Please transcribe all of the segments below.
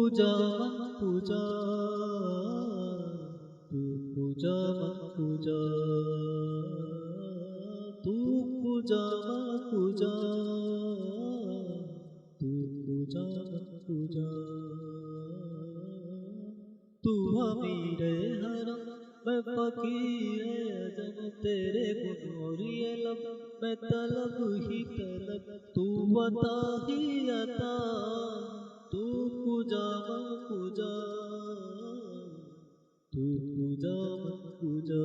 पूजा मन पूजा, तू पूजा मन पूजा, तू पूजा मन पूजा, तू पूजा मन पूजा। तू अमीर हरम मैं फकीर अजम, तेरे गुण और ये लब मैं तलब ही तलब, तू अता ही अता, तू पूजा मन पूजा, तू पूजा मन पूजा।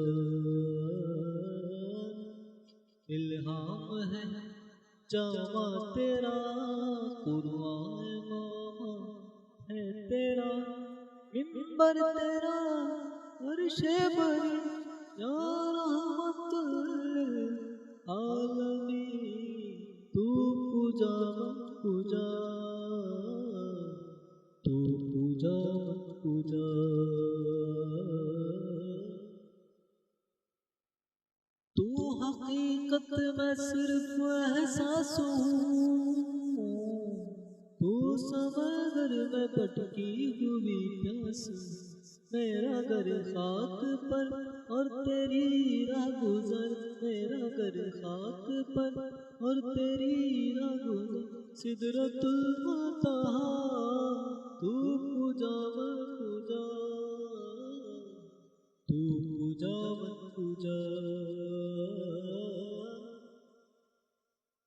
इल्हाम है जामा तेरा, कुर्आन नामा है तेरा, मिंबर तेरा अर्शे बरी, या रहमतुल आलमीन। तू पूजा मन पूजा, तू पूजा मन पूजा। तू हकीकत में सिर्फ एहसास हूँ, तू समंदर में भटकी हुई प्यास, मेरा घर खाक पर और तेरी राह गुजर, मेरा घर खाक पर और तेरी राह गुजर, सिदरतुल मुंतहा तू पूजा मन पूजा, तू पूजा मन पूजा।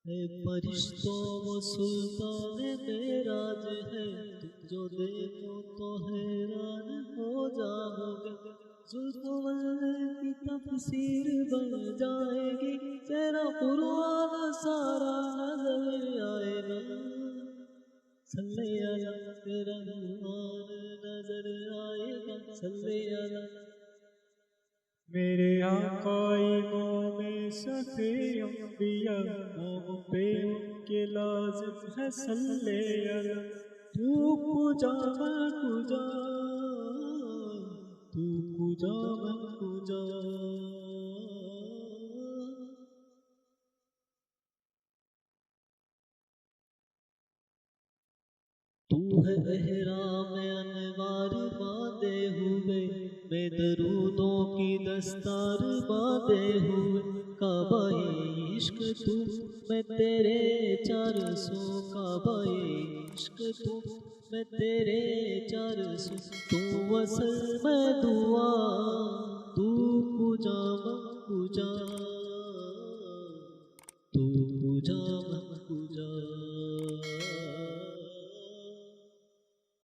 ए फरिश्तों वो सुल्तान मेराज है, तुम जो देखो तो हैरान हो जाओगे, जुल्फ़े की तफसीर बन जाएगी, तेरा कुरान सारा नजर आएगा। सल्ले अला तेरा कुरान नजर आएगा, सल्ले अला मेरे आका इमाम सफ़े अंबिया, नाम पे उनके लाज़िम है सल्ले अला। तू पूजा मन पूजा, तू पूजा मन पूजा। तू है एहराम अनवार बांधे हुए, मैं दरूदों की दस्तार बांधे हुए, काबाए इश्क तू मैं तेरे 400, काबाए इश्क तू मैं तेरे 400, तू वसल मैं दुआ, तू पूजा मन पूजा।